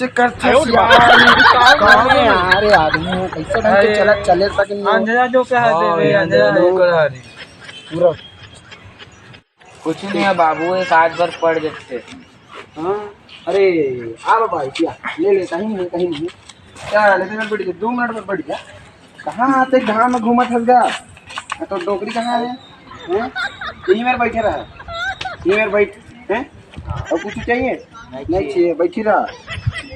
कैसे करते यार आदमी कैसे ढंग के चला चले सके अंधेरा जो क्या है अंधेरा पूरा कुछ नहीं है बाबू, एक आध बार पड़ जाते। हाँ अरे आ बाबा क्या ले कहीं नहीं क्या लेते में बैठ गया 2 मिनट में बैठ गया। कहाँ आते कहाँ में घूमा थक गया तो डोकरी कहाँ है यहीं मेरे बैठे रहा यहीं मेरे बैठ हैं और कुछ चाहिए नहीं चाहिए बैठी रहा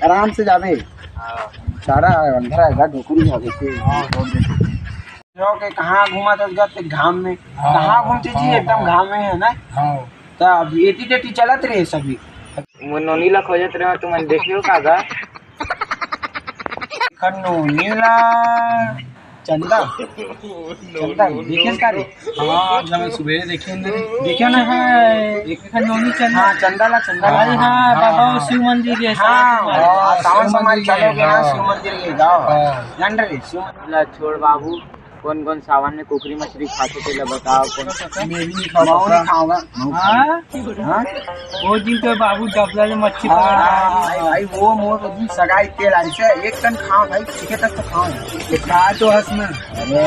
आराम से जावे सारा अंधेरा है डोकरी के कहाँ घूमा था घाम में कहाँ घूमती थी एकदम घाम में है ना। तो अब एटी टेटी चलत रहे सभी वो नोनीला खोजत रहे तुम देखियो कागा नीला चंदा देखे का रे। हाँ जब सुबह देखिए ना है एक नोनी चंदा। हाँ चंदा अरे हाँ बाबा शिव मंदिर है सावन समाज चलोगे ना शिव मंदिर के जाओ जान रहे शिव छोड़ बाबू, कौन कौन सावन में कुकरी मछली खाते थे बताओ। मैं भी नहीं खाऊंगा वो दिन तो बाबू डबला में मच्छी भाई वो मोर सगाई तेल आई से 1 टन खाओ भाई ठीक तक तो खाओ खा तो हंस में अरे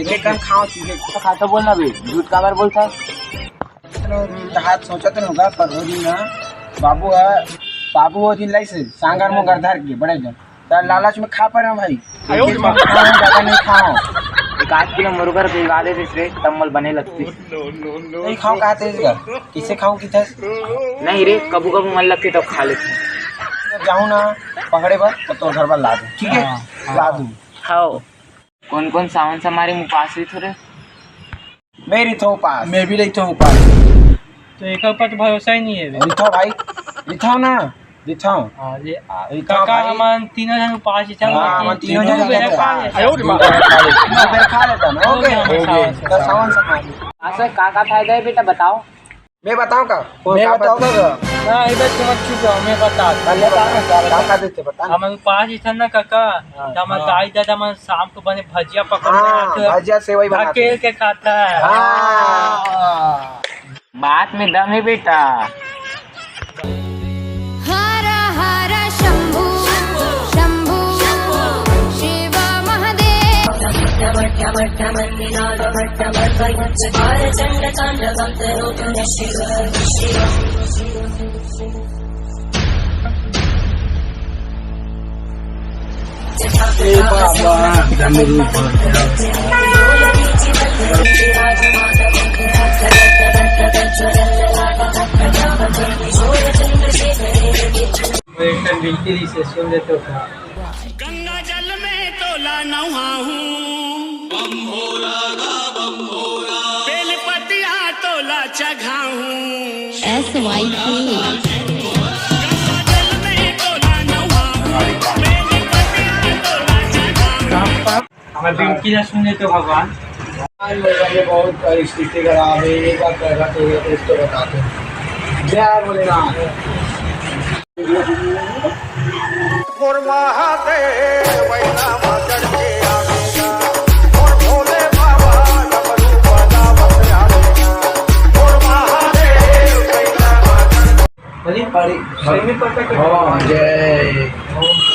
1 टन खाओ ठीक तो खाता बोलना भी झूठ का बार बोलता हाथ सोचा तो होगा पर वो दिन बाबू वो दिन लाई से सांगर में गर्धार के बड़े जन लालच में खा पा रहे भाई ज्यादा नहीं खाओ। 1 किलो मुर्गर भिगा देते थे तम्मल बने लगती। नहीं खाओ कहते किसे खाऊं किधर नहीं रे, कबू कबू मन लगती तो खा लेते। जाऊँ ना पकड़े पर तो घर पर ला दूँ ठीक है ला दूँ। खाओ कौन कौन सावन से हमारे मुँह पास भी थोड़े मैं रिथो पास मैं भी रिथो पास तो एक पर भरोसा ही नहीं है रिथो भाई रिथो ना रिथो काका हम तीनों जन पास ही चल तीनों जन खा लेता ना ओके तो सावन समाज का फायदा है बेटा बताओ। मैं बताऊं का मैं बताऊंगा ना इधर तुम चुप रहो मैं बता देते बता हम पास ही था ना काका हम दाई दादा मन शाम को बने भजिया पकड़ भजिया सेवई बना के खाता है। बात में दम है बेटा। गंगा जल में तोला नहाऊं बेलपतिया तोला चघाऊं जल में तोला नहाऊं बेलपतिया तोला चघाऊं। हमें बिनती ना सुने तो भगवान बहुत स्थिति खराब है एक बार पैसा चाहिए तो इसको बताते जय भोलेनाथ।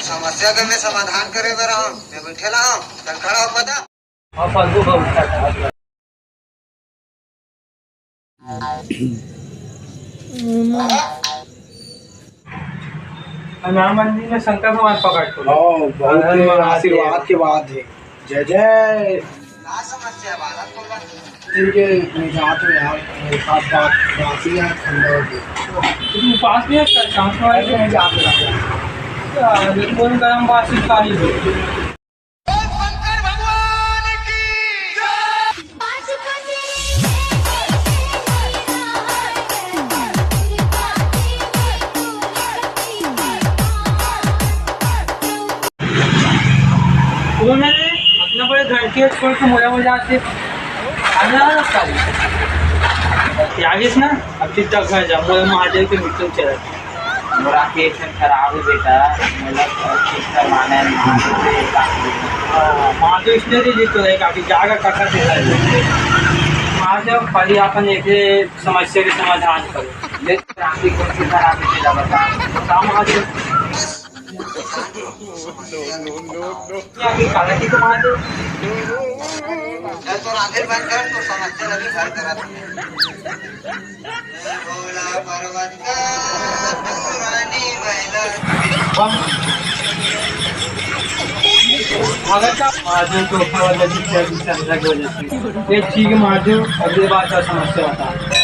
समस्या का मैं समाधान करे मैं बैठे रहा खड़ा हो पता हनुमान मंदिर में शंकर भगवान पकड़ बहुत आशीर्वाद के बाद है जय जय समस्या निजात में यार ठंडा हो गया पास में कौन गरम बासी खाई हो अपना बड़े घर के छोड़ के मोड़ा हो जाते आगे ना अब फिर तक घर जा मोरे महादेव के मिट्टी चला मोरा पेट खराब है बेटा करवाना है महादेव इसलिए जीतो रहे काफी जागा काका से महादेव खाली अपन एक समस्या के समाधान करो कौन सी खराब है बता महादेव आगे काला की कमा दो तो राधे बंद कर तो समझते लगी घर करा भोला पर्वत का पुरानी महिला अगर का मार्जिन तो ऊपर वाला जितना दूसरा की वजह से एक चीज मार्जिन अगली बार का समस्या होता है